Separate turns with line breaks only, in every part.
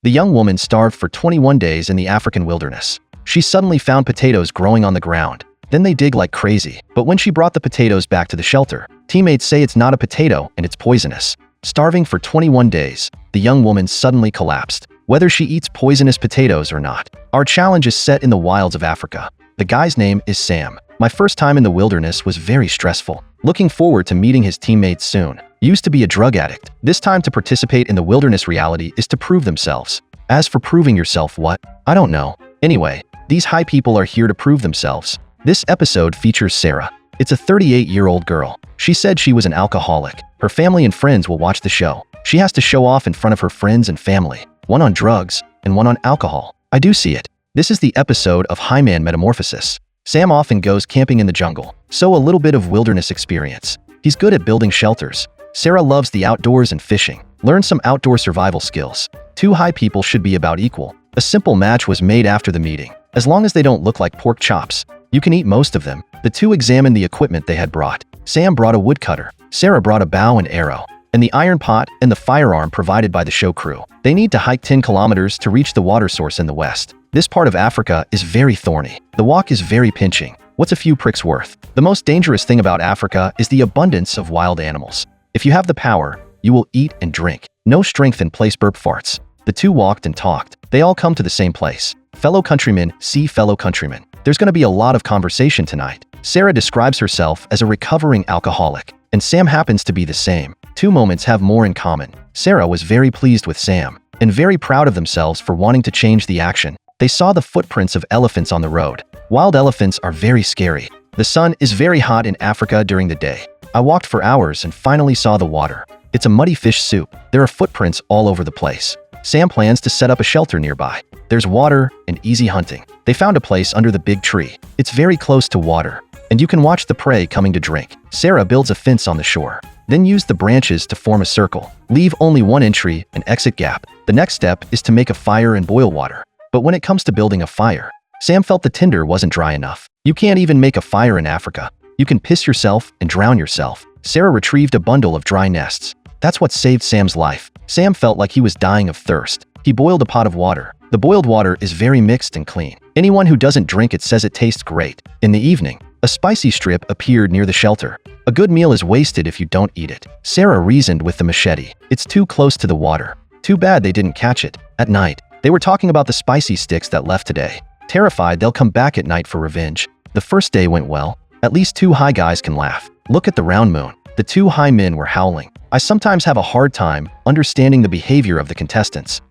The young woman starved for 21 days in the African wilderness. She suddenly found potatoes growing on the ground. Then they dig like crazy. But when she brought the potatoes back to the shelter, teammates say it's not a potato and it's poisonous. Starving for 21 days, the young woman suddenly collapsed, whether she eats poisonous potatoes or not. Our challenge is set in the wilds of Africa. The guy's name is Sam. My first time in the wilderness was very stressful. Looking forward to meeting his teammates soon. Used to be a drug addict. This time to participate in the wilderness reality is to prove themselves. As for proving yourself what? I don't know. Anyway, these high people are here to prove themselves. This episode features Sarah. It's a 38-year-old girl. She said she was an alcoholic. Her family and friends will watch the show. She has to show off in front of her friends and family. One on drugs and one on alcohol. I do see it. This is the episode of High Man Metamorphosis. Sam often goes camping in the jungle, so a little bit of wilderness experience. He's good at building shelters. Sarah loves the outdoors and fishing. Learn some outdoor survival skills. Two high people should be about equal. A simple match was made after the meeting. As long as they don't look like pork chops, you can eat most of them. The two examined the equipment they had brought. Sam brought a woodcutter. Sarah brought a bow and arrow, and the iron pot and the firearm provided by the show crew. They need to hike 10 kilometers to reach the water source in the west. This part of Africa is very thorny. The walk is very pinching. What's a few pricks worth? The most dangerous thing about Africa is the abundance of wild animals. If you have the power, you will eat and drink. No strength in place burp farts. The two walked and talked. They all come to the same place. Fellow countrymen see fellow countrymen. There's going to be a lot of conversation tonight. Sarah describes herself as a recovering alcoholic, and Sam happens to be the same. Two moments have more in common. Sarah was very pleased with Sam, and very proud of themselves for wanting to change the action. They saw the footprints of elephants on the road. Wild elephants are very scary. The sun is very hot in Africa during the day. I walked for hours and finally saw the water. It's a muddy fish soup. There are footprints all over the place. Sam plans to set up a shelter nearby. There's water and easy hunting. They found a place under the big tree. It's very close to water, and you can watch the prey coming to drink. Sarah builds a fence on the shore, then use the branches to form a circle. Leave only one entry and exit gap. The next step is to make a fire and boil water. But when it comes to building a fire, Sam felt the tinder wasn't dry enough. You can't even make a fire in Africa. You can piss yourself and drown yourself. Sarah retrieved a bundle of dry nests. That's what saved Sam's life. Sam felt like he was dying of thirst. He boiled a pot of water. The boiled water is very mixed and clean. Anyone who doesn't drink it says it tastes great. In the evening, a spicy strip appeared near the shelter. A good meal is wasted if you don't eat it. Sarah reasoned with the machete. It's too close to the water. Too bad they didn't catch it. At night, they were talking about the spicy sticks that left today. Terrified they'll come back at night for revenge. The first day went well. At least two high guys can laugh. Look at the round moon. The two high men were howling. I sometimes have a hard time understanding the behavior of the contestants.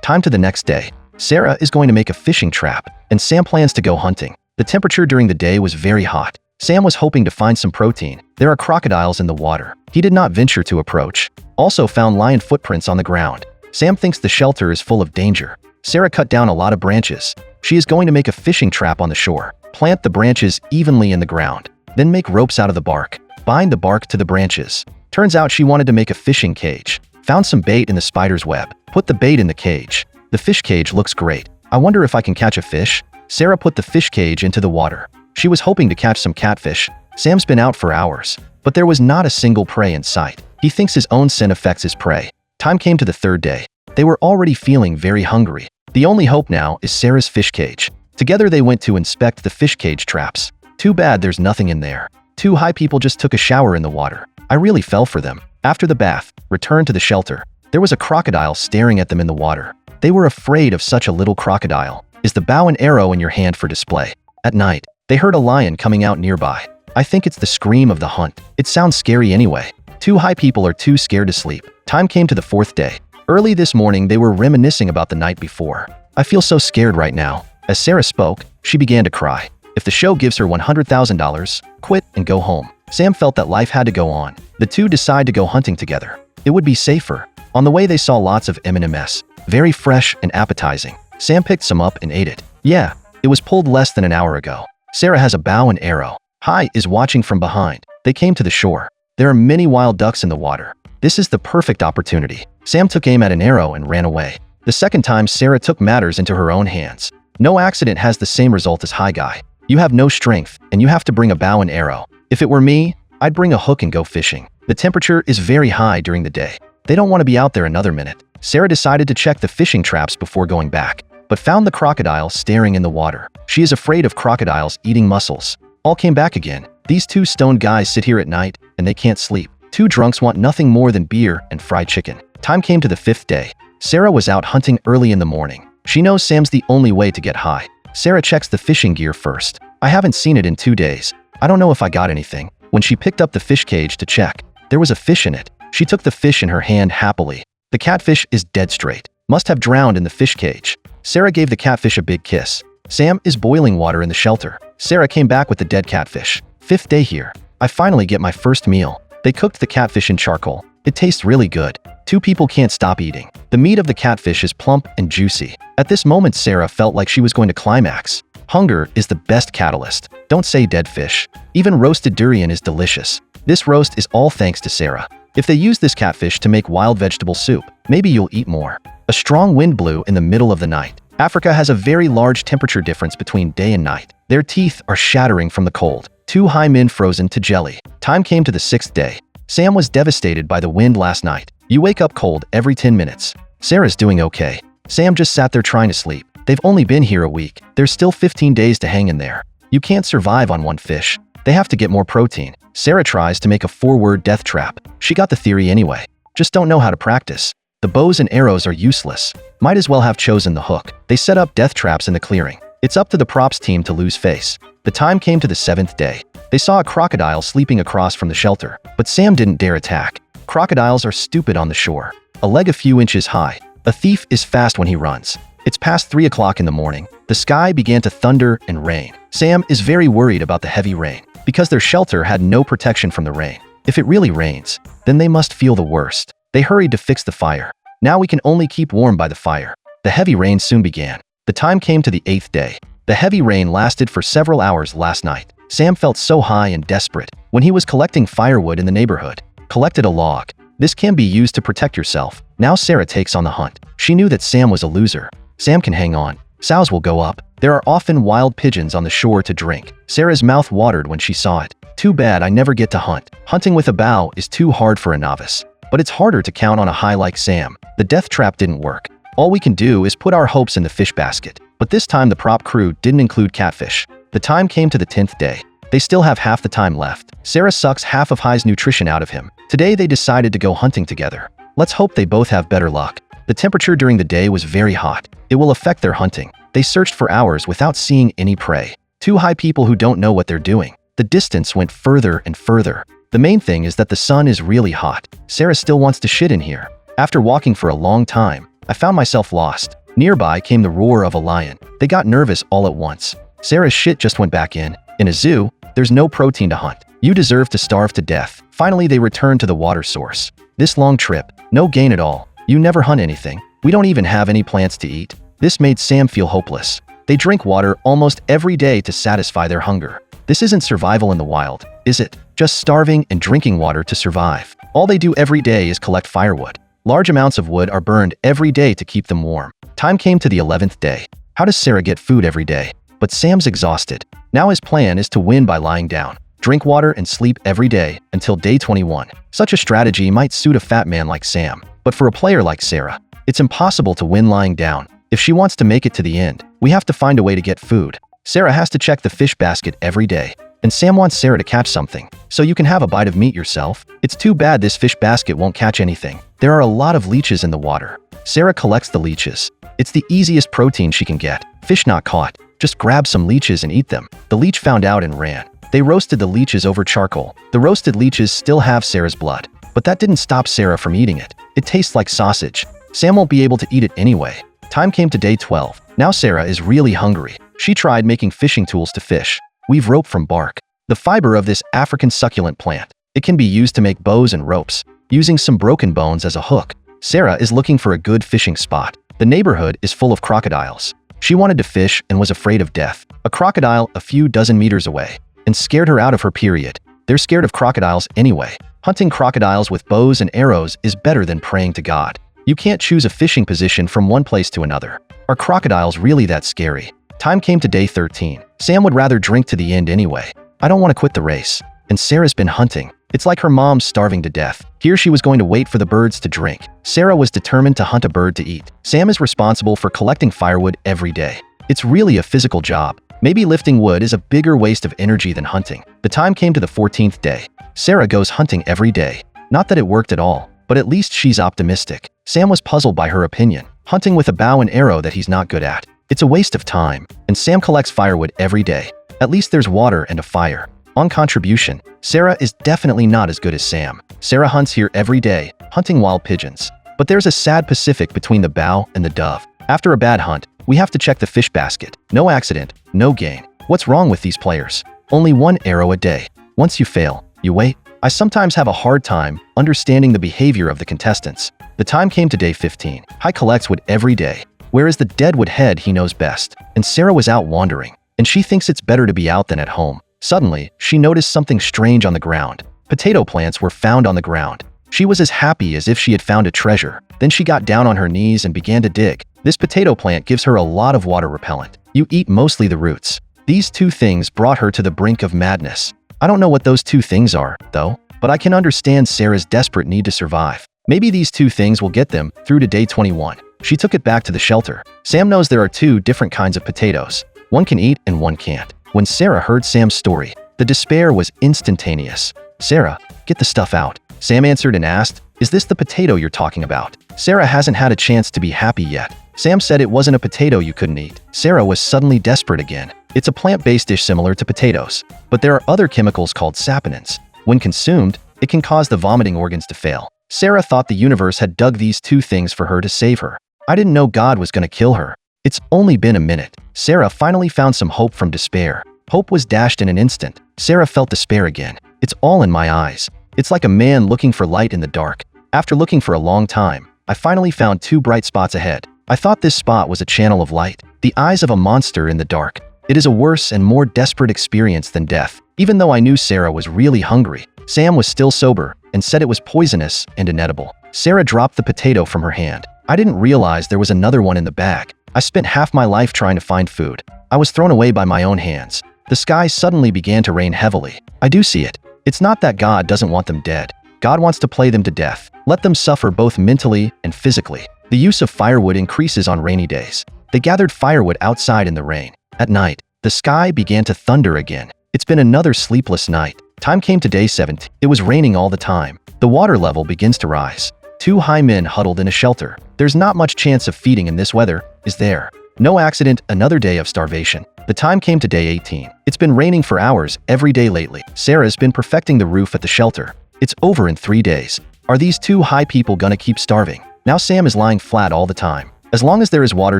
Time to the next day. Sarah is going to make a fishing trap, and Sam plans to go hunting. The temperature during the day was very hot. Sam was hoping to find some protein. There are crocodiles in the water. He did not venture to approach. Also found lion footprints on the ground. Sam thinks the shelter is full of danger. Sarah cut down a lot of branches. She is going to make a fishing trap on the shore. Plant the branches evenly in the ground. Then make ropes out of the bark. Bind the bark to the branches. Turns out she wanted to make a fishing cage. Found some bait in the spider's web. Put the bait in the cage. The fish cage looks great. I wonder if I can catch a fish. Sarah put the fish cage into the water. She was hoping to catch some catfish. Sam's been out for hours, but there was not a single prey in sight. He thinks his own scent affects his prey. Time came to the third day. They were already feeling very hungry. The only hope now is Sarah's fish cage. Together they went to inspect the fish cage traps. Too bad there's nothing in there. Two high people just took a shower in the water. I really fell for them. After the bath, returned to the shelter. There was a crocodile staring at them in the water. They were afraid of such a little crocodile. Is the bow and arrow in your hand for display? At night, they heard a lion coming out nearby. I think it's the scream of the hunt. It sounds scary anyway. Two high people are too scared to sleep. Time came to the fourth day. Early this morning, they were reminiscing about the night before. I feel so scared right now. As Sarah spoke, she began to cry. If the show gives her $100,000, quit and go home. Sam felt that life had to go on. The two decide to go hunting together. It would be safer. On the way, they saw lots of M&Ms. Very fresh and appetizing. Sam picked some up and ate it. Yeah, it was pulled less than an hour ago. Sarah has a bow and arrow. Hai is watching from behind. They came to the shore. There are many wild ducks in the water. This is the perfect opportunity. Sam took aim at an arrow and ran away. The second time, Sarah took matters into her own hands. No accident has the same result as High Guy. You have no strength, and you have to bring a bow and arrow. If it were me, I'd bring a hook and go fishing. The temperature is very high during the day. They don't want to be out there another minute. Sarah decided to check the fishing traps before going back, but found the crocodile staring in the water. She is afraid of crocodiles eating mussels. All came back again. These two stoned guys sit here at night, and they can't sleep. Two drunks want nothing more than beer and fried chicken. Time came to the 5th day. Sarah was out hunting early in the morning. She knows Sam's the only way to get high. Sarah checks the fishing gear first. I haven't seen it in 2 days. I don't know if I got anything. When she picked up the fish cage to check, there was a fish in it. She took the fish in her hand happily. The catfish is dead straight. Must have drowned in the fish cage. Sarah gave the catfish a big kiss. Sam is boiling water in the shelter. Sarah came back with the dead catfish. 5th day here. I finally get my first meal. They cooked the catfish in charcoal. It tastes really good. 2 people can't stop eating. The meat of the catfish is plump and juicy. At this moment, Sarah felt like she was going to climax. Hunger is the best catalyst. Don't say dead fish. Even roasted durian is delicious. This roast is all thanks to Sarah. If they use this catfish to make wild vegetable soup, maybe you'll eat more. A strong wind blew in the middle of the night. Africa has a very large temperature difference between day and night. Their teeth are shattering from the cold. 2 high men frozen to jelly. Time came to the 6th day. Sam was devastated by the wind last night. You wake up cold every 10 minutes. Sarah's doing okay. Sam just sat there trying to sleep. They've only been here a week. There's still 15 days to hang in there. You can't survive on one fish. They have to get more protein. Sarah tries to make a 4-word death trap. She got the theory anyway. Just don't know how to practice. The bows and arrows are useless. Might as well have chosen the hook. They set up death traps in the clearing. It's up to the props team to lose face. The time came to the 7th day. They saw a crocodile sleeping across from the shelter, but Sam didn't dare attack. Crocodiles are stupid on the shore. A leg a few inches high. A thief is fast when he runs. It's past 3 o'clock in the morning. The sky began to thunder and rain. Sam is very worried about the heavy rain, because their shelter had no protection from the rain. If it really rains, then they must feel the worst. They hurried to fix the fire. Now we can only keep warm by the fire. The heavy rain soon began. The time came to the 8th day. The heavy rain lasted for several hours last night. Sam felt so high and desperate when he was collecting firewood in the neighborhood. Collected a log. This can be used to protect yourself. Now Sarah takes on the hunt. She knew that Sam was a loser. Sam can hang on. Sows will go up. There are often wild pigeons on the shore to drink. Sarah's mouth watered when she saw it. Too bad I never get to hunt. Hunting with a bow is too hard for a novice. But it's harder to count on a high like Sam. The death trap didn't work. All we can do is put our hopes in the fish basket. But this time the prop crew didn't include catfish. The time came to the 10th day. They still have half the time left. Sarah sucks half of High's nutrition out of him. Today they decided to go hunting together. Let's hope they both have better luck. The temperature during the day was very hot. It will affect their hunting. They searched for hours without seeing any prey. 2 high people who don't know what they're doing. The distance went further and further. The main thing is that the sun is really hot. Sarah still wants to shit in here. After walking for a long time, I found myself lost. Nearby came the roar of a lion. They got nervous all at once. Sarah's shit just went back in. In a zoo, there's no protein to hunt. You deserve to starve to death. Finally, they returned to the water source. This long trip, no gain at all. You never hunt anything. We don't even have any plants to eat. This made Sam feel hopeless. They drink water almost every day to satisfy their hunger. This isn't survival in the wild, is it? Just starving and drinking water to survive. All they do every day is collect firewood. Large amounts of wood are burned every day to keep them warm. Time came to the 11th day. How does Sarah get food every day? But Sam's exhausted. Now his plan is to win by lying down. Drink water and sleep every day until day 21. Such a strategy might suit a fat man like Sam. But for a player like Sarah, it's impossible to win lying down. If she wants to make it to the end, we have to find a way to get food. Sarah has to check the fish basket every day. And Sam wants Sarah to catch something, so you can have a bite of meat yourself. It's too bad this fish basket won't catch anything. There are a lot of leeches in the water. Sarah collects the leeches. It's the easiest protein she can get. Fish not caught. Just grab some leeches and eat them. The leech found out and ran. They roasted the leeches over charcoal. The roasted leeches still have Sarah's blood. But that didn't stop Sarah from eating it. It tastes like sausage. Sam won't be able to eat it anyway. Time came to day 12. Now Sarah is really hungry. She tried making fishing tools to fish. Weave rope from bark. The fiber of this African succulent plant. It can be used to make bows and ropes, using some broken bones as a hook. Sarah is looking for a good fishing spot. The neighborhood is full of crocodiles. She wanted to fish and was afraid of death. A crocodile a few dozen meters away, and scared her out of her period. They're scared of crocodiles anyway. Hunting crocodiles with bows and arrows is better than praying to God. You can't choose a fishing position from one place to another. Are crocodiles really that scary? Time came to day 13. Sam would rather drink to the end anyway. I don't want to quit the race. And Sarah's been hunting. It's like her mom's starving to death. Here she was going to wait for the birds to drink. Sarah was determined to hunt a bird to eat. Sam is responsible for collecting firewood every day. It's really a physical job. Maybe lifting wood is a bigger waste of energy than hunting. The time came to the 14th day. Sarah goes hunting every day. Not that it worked at all, but at least she's optimistic. Sam was puzzled by her opinion. Hunting with a bow and arrow that he's not good at. It's a waste of time. And Sam collects firewood every day. At least there's water and a fire. On contribution, Sarah is definitely not as good as Sam. Sarah hunts here every day, hunting wild pigeons. But there's a sad Pacific between the bow and the dove. After a bad hunt, we have to check the fish basket. No accident, no gain. What's wrong with these players? Only one arrow a day. Once you fail, you wait. I sometimes have a hard time understanding the behavior of the contestants. The time came to day 15. Hai collects wood every day. Where is the deadwood head he knows best? And Sarah was out wandering, and she thinks it's better to be out than at home. Suddenly, she noticed something strange on the ground. Potato plants were found on the ground. She was as happy as if she had found a treasure. Then she got down on her knees and began to dig. This potato plant gives her a lot of water repellent. You eat mostly the roots. These two things brought her to the brink of madness. I don't know what those two things are, though, but I can understand Sarah's desperate need to survive. Maybe these two things will get them through to day 21. She took it back to the shelter. Sam knows there are two different kinds of potatoes. One can eat and one can't. When Sarah heard Sam's story, the despair was instantaneous. Sarah, get the stuff out. Sam answered and asked, is this the potato you're talking about? Sarah hasn't had a chance to be happy yet. Sam said it wasn't a potato you couldn't eat. Sarah was suddenly desperate again. It's a plant-based dish similar to potatoes, but there are other chemicals called saponins. When consumed, it can cause the vomiting organs to fail. Sarah thought the universe had dug these two things for her to save her. I didn't know God was going to kill her. It's only been a minute. Sarah finally found some hope from despair. Hope was dashed in an instant. Sarah felt despair again. It's all in my eyes. It's like a man looking for light in the dark. After looking for a long time, I finally found two bright spots ahead. I thought this spot was a channel of light. The eyes of a monster in the dark. It is a worse and more desperate experience than death. Even though I knew Sarah was really hungry, Sam was still sober and said it was poisonous and inedible. Sarah dropped the potato from her hand. I didn't realize there was another one in the bag. I spent half my life trying to find food. I was thrown away by my own hands. The sky suddenly began to rain heavily. I do see it. It's not that God doesn't want them dead. God wants to play them to death. Let them suffer both mentally and physically. The use of firewood increases on rainy days. They gathered firewood outside in the rain. At night, the sky began to thunder again. It's been another sleepless night. Time came to day 17. It was raining all the time. The water level begins to rise. Two high men huddled in a shelter. There's not much chance of feeding in this weather, is there? No accident, another day of starvation. The time came to day 18. It's been raining for hours every day lately. Sarah's been perfecting the roof at the shelter. It's over in 3 days. Are these two high people gonna keep starving? Now Sam is lying flat all the time. As long as there is water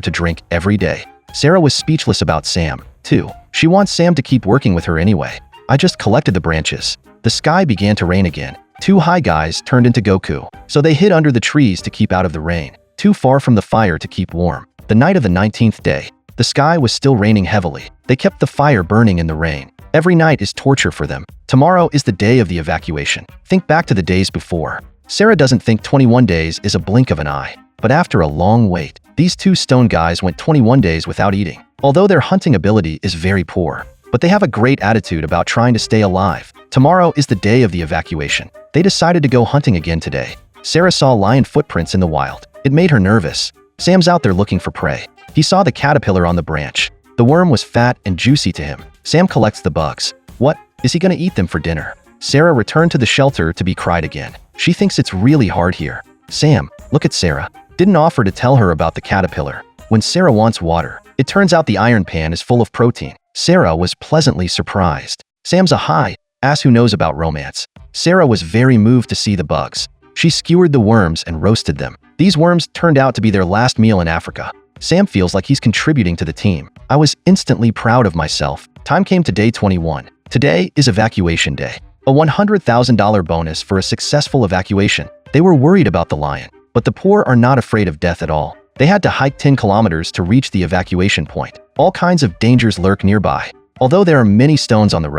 to drink every day. Sarah was speechless about Sam, too. She wants Sam to keep working with her anyway. I just collected the branches. The sky began to rain again. Two high guys turned into Goku, so they hid under the trees to keep out of the rain, too far from the fire to keep warm. The night of the 19th day, the sky was still raining heavily. They kept the fire burning in the rain. Every night is torture for them. Tomorrow is the day of the evacuation. Think back to the days before. Sarah doesn't think 21 days is a blink of an eye. But after a long wait, these two stone guys went 21 days without eating. Although their hunting ability is very poor, but they have a great attitude about trying to stay alive. Tomorrow is the day of the evacuation. They decided to go hunting again today. Sarah saw lion footprints in the wild. It made her nervous. Sam's out there looking for prey. He saw the caterpillar on the branch. The worm was fat and juicy to him. Sam collects the bugs. What? Is he gonna eat them for dinner? Sarah returned to the shelter to be cried again. She thinks it's really hard here. Sam, look at Sarah. Didn't offer to tell her about the caterpillar. When Sarah wants water, it turns out the iron pan is full of protein. Sarah was pleasantly surprised. Sam's a high ass who knows about romance. Sarah was very moved to see the bugs. She skewered the worms and roasted them. These worms turned out to be their last meal in Africa. Sam feels like he's contributing to the team. I was instantly proud of myself. Time came to day 21. Today is evacuation day. A $100,000 bonus for a successful evacuation. They were worried about the lion, but the poor are not afraid of death at all. They had to hike 10 kilometers to reach the evacuation point. All kinds of dangers lurk nearby. Although there are many stones on the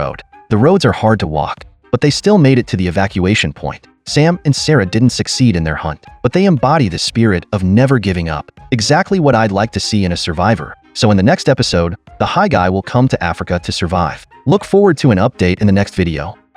roads are hard to walk, but they still made it to the evacuation point. Sam and Sarah didn't succeed in their hunt, but they embody the spirit of never giving up. Exactly what I'd like to see in a survivor. So in the next episode, the high guy will come to Africa to survive. Look forward to an update in the next video.